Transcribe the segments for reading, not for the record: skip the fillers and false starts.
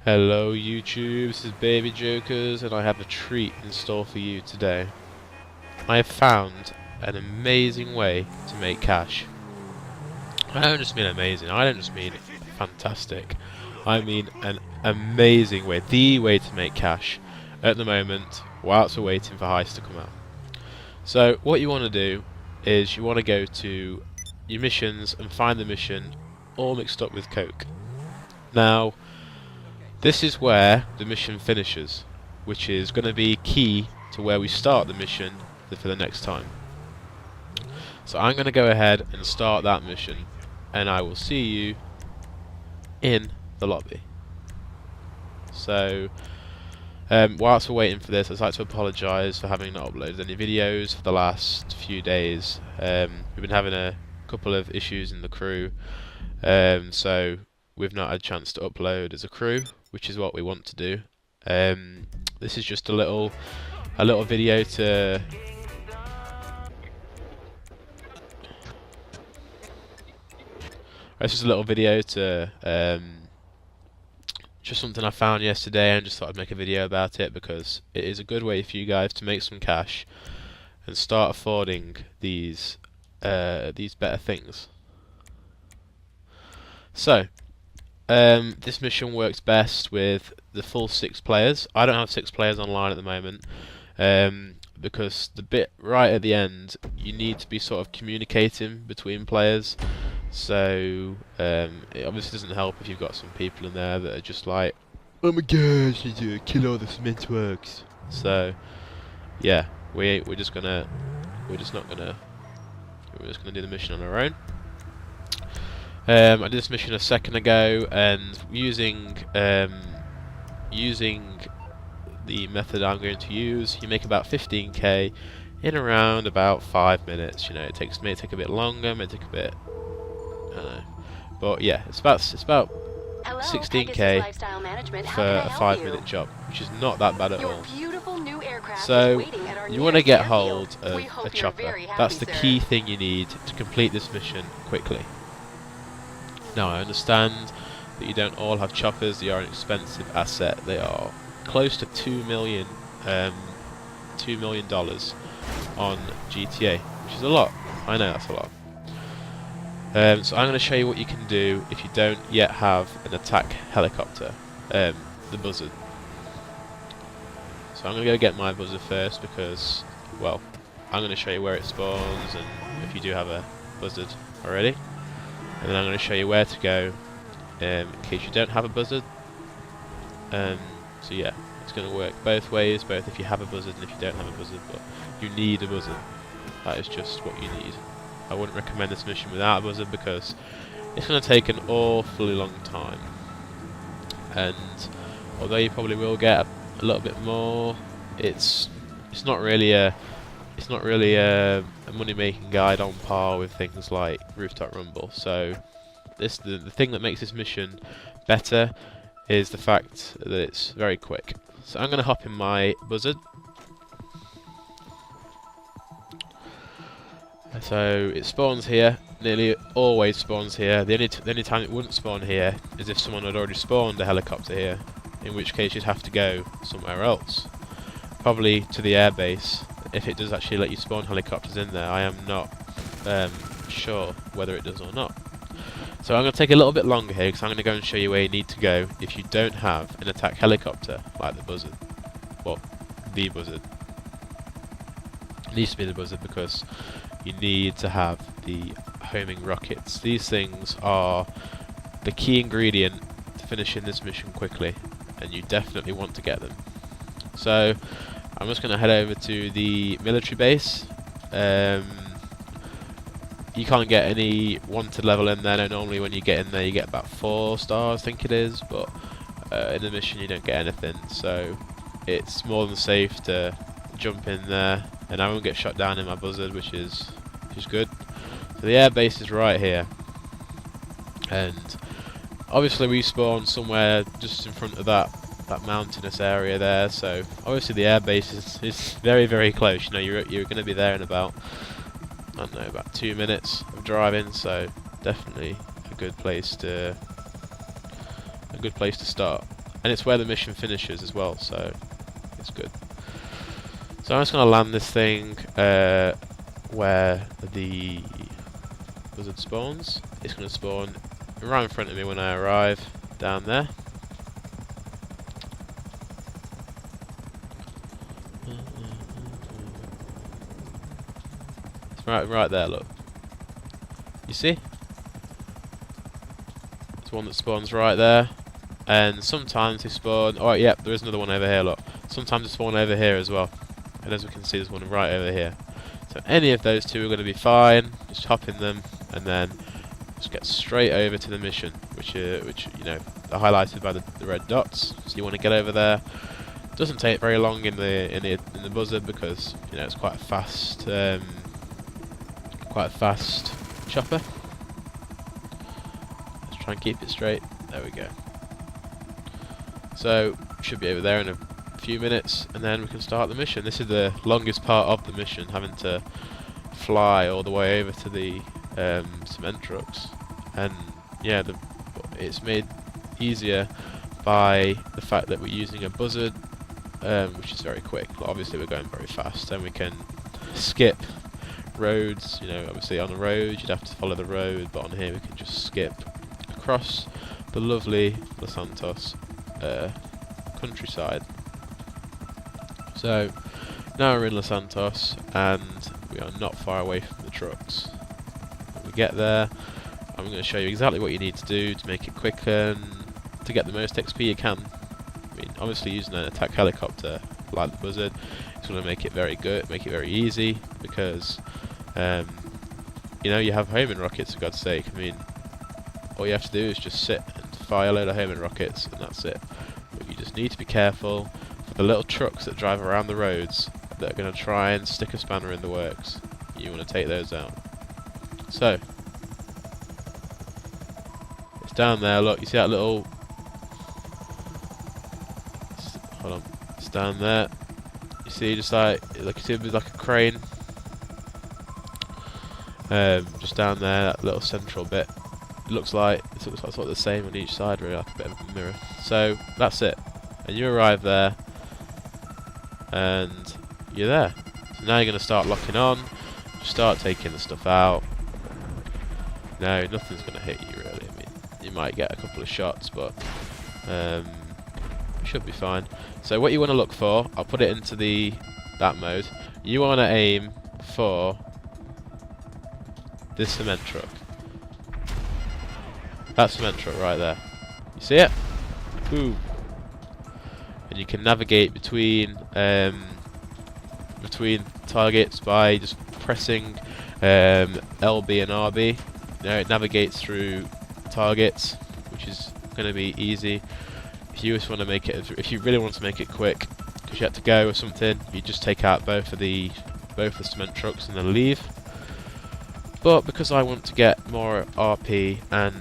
Hello YouTube, this is Baby Jokers and I have a treat in store for you today. I have found an amazing way to make cash. I don't just mean amazing, I don't just mean fantastic. I mean an amazing way, the way to make cash at the moment whilst we're waiting for Heist to come out. So what you want to do is you want to go to your missions and find the mission all mixed up with Coke. Now, this is where the mission finishes, which is going to be key to where we start the mission for the next time. So I'm going to go ahead and start that mission, and I will see you in the lobby. So, whilst we're waiting for this, I'd like to apologise for having not uploaded any videos for the last few days. We've been having a couple of issues in the crew, so we've not had a chance to upload as a crew, which is what we want to do. This is just a little video to just something I found yesterday and just thought I'd make a video about it because it is a good way for you guys to make some cash and start affording these better things. So this mission works best with the full 6 players. I don't have 6 players online at the moment because the bit right at the end you need to be sort of communicating between players. So it obviously doesn't help if you've got some people in there that are just like, oh my gosh, you need to kill all the cement works. So yeah, we're just gonna do the mission on our own. I did this mission a second ago, and using the method I'm going to use, you make about 15k in around about 5 minutes. You know, it may take a bit longer, may take a bit, I don't know, but yeah, it's about 16k for a 5-minute job, which is not that bad at all. So you want to get hold of a chopper. That's the key thing you need to complete this mission quickly. Now, I understand that you don't all have choppers. They are an expensive asset. They are close to $2 million on GTA, which is a lot. I know that's a lot. So I'm going to show you what you can do if you don't yet have an attack helicopter, the Buzzard. So I'm going to go get my Buzzard first because, well, I'm going to show you where it spawns and if you do have a Buzzard already. And then I'm going to show you where to go in case you don't have a Buzzard. So yeah, it's going to work both ways, both if you have a Buzzard and if you don't have a Buzzard, but you need a Buzzard. That is just what you need. I wouldn't recommend this mission without a Buzzard because it's going to take an awfully long time. And although you probably will get a little bit more, it's not really a money-making guide on par with things like Rooftop Rumble. So the thing that makes this mission better is the fact that it's very quick. So I'm going to hop in my Buzzard. So it spawns here, nearly always spawns here. The only time it wouldn't spawn here is if someone had already spawned a helicopter here, in which case you'd have to go somewhere else. Probably to the airbase. If it does actually let you spawn helicopters in there, I am not sure whether it does or not. So I'm going to take a little bit longer here because I'm going to go and show you where you need to go if you don't have an attack helicopter like the Buzzard. Well, the Buzzard. It needs to be the Buzzard because you need to have the homing rockets. These things are the key ingredient to finishing this mission quickly, and you definitely want to get them. So I'm just going to head over to the military base. You can't get any wanted level in there. No, normally when you get in there you get about 4 stars, I think it is, but in the mission you don't get anything, so it's more than safe to jump in there, and I won't get shot down in my Buzzard, which is good. So the air base is right here, and obviously we spawn somewhere just in front of that mountainous area there, so obviously the airbase is very, very close. You know, you're going to be there in about, I don't know, about 2 minutes of driving, so definitely a good place to start. and it's where the mission finishes as well, so it's good. So I'm just going to land this thing where the buzzard spawns. It's going to spawn right in front of me when I arrive, down there. It's right there, look. You see? There's one that spawns right there. And sometimes they spawn... Oh, yep, there is another one over here, look. Sometimes they spawn over here as well. And as we can see, there's one right over here. So any of those two are going to be fine. Just hop in them, and then just get straight over to the mission, which you know, are highlighted by the red dots. So you want to get over there. Doesn't take very long in the buzzard, because you know it's quite a fast chopper. Let's try and keep it straight. There we go. So should be over there in a few minutes, and then we can start the mission. This is the longest part of the mission, having to fly all the way over to the cement trucks, and yeah, it's made easier by the fact that we're using a buzzard, which is very quick. Obviously we're going very fast, and we can skip roads. You know, obviously on a road you'd have to follow the road, but on here we can just skip across the lovely Los Santos countryside. So now we're in Los Santos, and we are not far away from the trucks. When we get there, I'm going to show you exactly what you need to do to make it quick and to get the most XP you can. I mean, obviously using an attack helicopter like the buzzard is going to make it very good, make it very easy, because you know, you have homing rockets, for God's sake. I mean, all you have to do is just sit and fire a load of homing rockets, and that's it. But you just need to be careful for the little trucks that drive around the roads that are going to try and stick a spanner in the works. You want to take those out. So it's down there, look, you see that little... Hold on, it's down there. You see, just like you see it like a crane. Just down there, that little central bit. It looks like sort of the same on each side, really, like a bit of a mirror. So that's it, and you arrive there, and you're there. So now you're going to start locking on, start taking the stuff out. No, nothing's going to hit you really. I mean, you might get a couple of shots, but it should be fine. So what you want to look for, I'll put it into that mode. You want to aim for this cement truck. That cement truck right there. You see it? Boom. And you can navigate between targets by just pressing LB and RB. Now it navigates through targets, which is going to be easy. If you just want to make it, if you really want to make it quick, because you have to go or something, you just take out both the cement trucks and then leave. But because I want to get more RP, and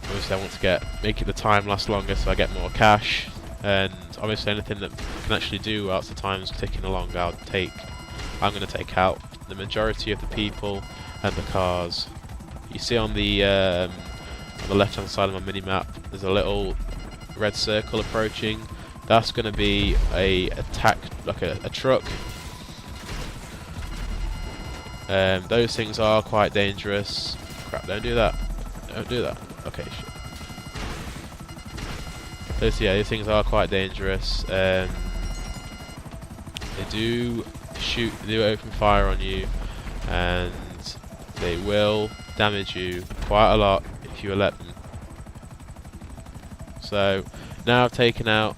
obviously I want to make it the time last longer, so I get more cash, and obviously anything that can actually do whilst the time's ticking along, I'm going to take out the majority of the people and the cars. You see on the left hand side of my mini map, there's a little red circle approaching. That's going to be a attack, like a truck. Those things are quite dangerous. Crap, don't do that. Don't do that. Okay, shit. These things are quite dangerous. They do open fire on you, and they will damage you quite a lot if you let them. So now I've taken out...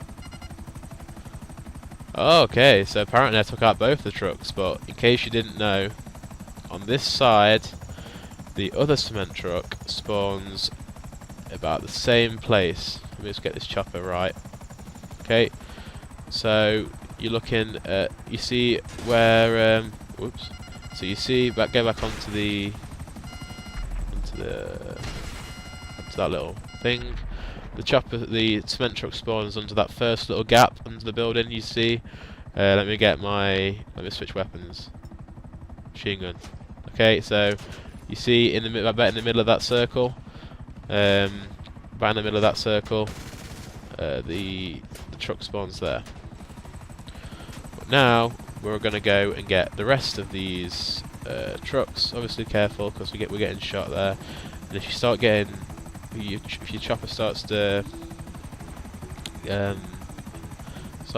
Oh, okay, so apparently I took out both the trucks, but in case you didn't know, on this side the other cement truck spawns about the same place. Let me just get this chopper right. Okay, so you're looking at, you see where whoops, so you see go back onto that little thing. The cement truck spawns under that first little gap under the building, you see. Let me switch weapons. Machine gun. Okay, so you see I bet in the middle of that circle, right in the middle of that circle, the truck spawns there. But now we're going to go and get the rest of these trucks. Obviously careful, because we're getting shot there. And if you start getting, if your chopper starts to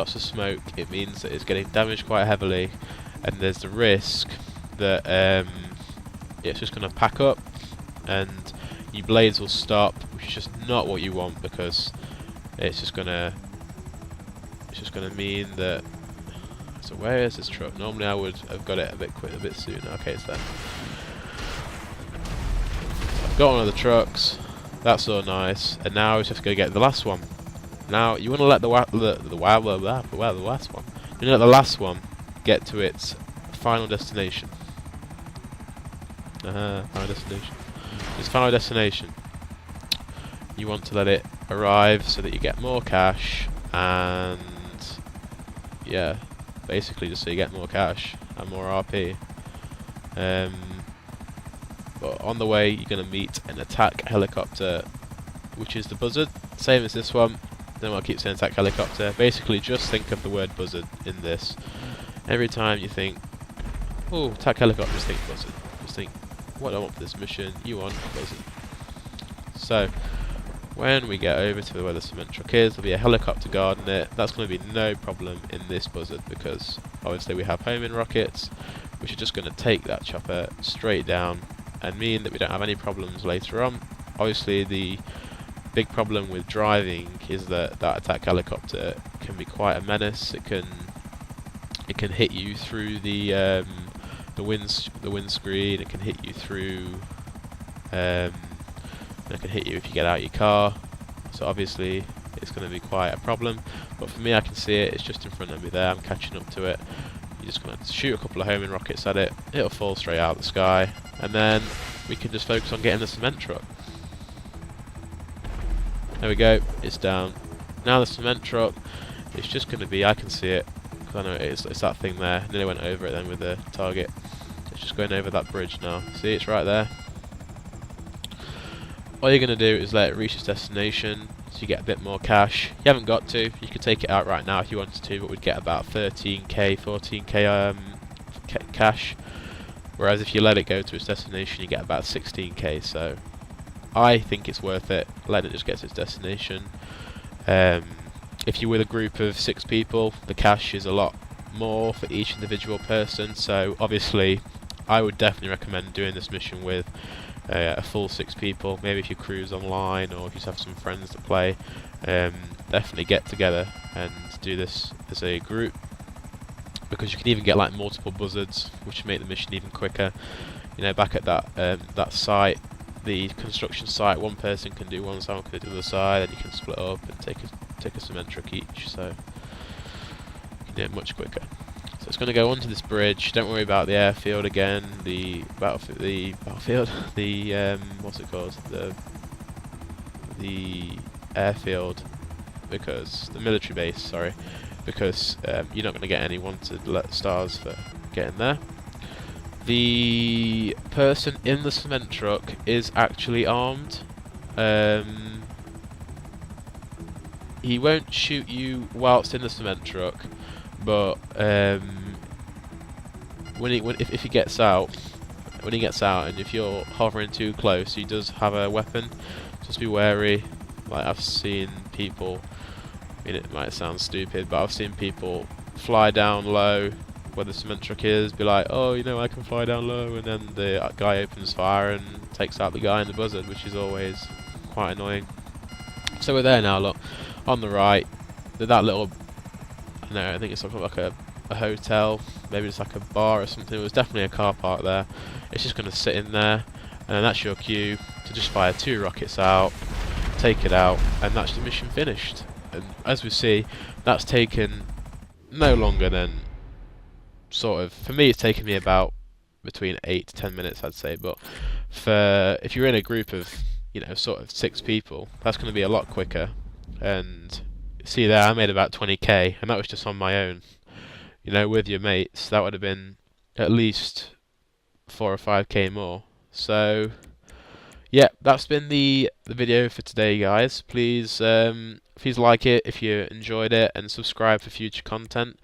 smoke, it means that it's getting damaged quite heavily, and there's the risk that it's just going to pack up and your blades will stop, which is just not what you want, because it's just gonna mean that. So where is this truck? Normally I would have got it a bit sooner. Okay, it's there. I've got one of the trucks. That's so nice. And now it's just gonna get the last one. Now you want to let the last one. You want to let the last one get to its final destination. Final destination. Its final destination. You want to let it arrive so that you get more cash, and yeah, basically just so you get more cash and more RP. But on the way you're going to meet an attack helicopter, which is the buzzard, same as this one. Then I'll keep saying attack helicopter. Basically just think of the word buzzard in this. Every time you think, oh, attack helicopter, just think buzzard. Just think, what do I want for this mission? You want a buzzard. So when we get over to where the cement truck is, there'll be a helicopter guarding it. That's going to be no problem in this buzzard, because obviously we have homing rockets, which are just going to take that chopper straight down and mean that we don't have any problems later on. Obviously the big problem with driving is that that attack helicopter can be quite a menace. It can hit you through the windscreen. It can hit you through. It can hit you if you get out of your car. So obviously it's going to be quite a problem. But for me, I can see it. It's just in front of me there. I'm catching up to it. You're just going to shoot a couple of homing rockets at it. It'll fall straight out of the sky, and then we can just focus on getting the cement truck. There we go. It's down. Now the cement truck, it's just going to be. I can see it. I know it's that thing there. Nearly went over it then with the target. It's just going over that bridge now. See, it's right there. All you're going to do is let it reach its destination, so you get a bit more cash. You haven't got to. You could take it out right now if you wanted to, but we'd get about 13k, 14k cash. Whereas if you let it go to its destination, you get about 16k. So I think it's worth it. Let it just get to its destination. If you're with a group of 6 people, the cash is a lot more for each individual person. So obviously, I would definitely recommend doing this mission with a full 6 people. Maybe if you cruise online, or if you just have some friends to play, definitely get together and do this as a group, because you can even get like multiple buzzards, which make the mission even quicker. You know, back at that site, the construction site, one person can do one side, one can do the other side, and you can split up and take a cement truck each, so you can do it much quicker. So it's going to go onto this bridge. Don't worry about the airfield again. The battlefield. The what's it called? The airfield, because the military base. Sorry, because you're not going to get any wanted stars for getting there. The person in the cement truck is actually armed. He won't shoot you whilst in the cement truck, but if he gets out, and if you're hovering too close, he does have a weapon. Just be wary. Like, I've seen people. I mean, it might sound stupid, but I've seen people fly down low where the cement truck is, be like, oh, you know, I can fly down low, and then the guy opens fire and takes out the guy in the buzzard, which is always quite annoying. So we're there now. Look, on the right, that little. No, I think it's like a hotel, maybe it's like a bar or something. It was definitely a car park there. It's just going to sit in there, and that's your cue to just fire 2 rockets out, take it out, and that's the mission finished. And as we see, that's taken no longer than for me, it's taken me about between 8 to 10 minutes, I'd say. But if you're in a group of, you know, sort of 6 people, that's going to be a lot quicker. And see there, I made about 20k, and that was just on my own. You know, with your mates, that would have been at least 4 or 5k more. So yeah, that's been the video for today, guys. Please like it if you enjoyed it, and subscribe for future content.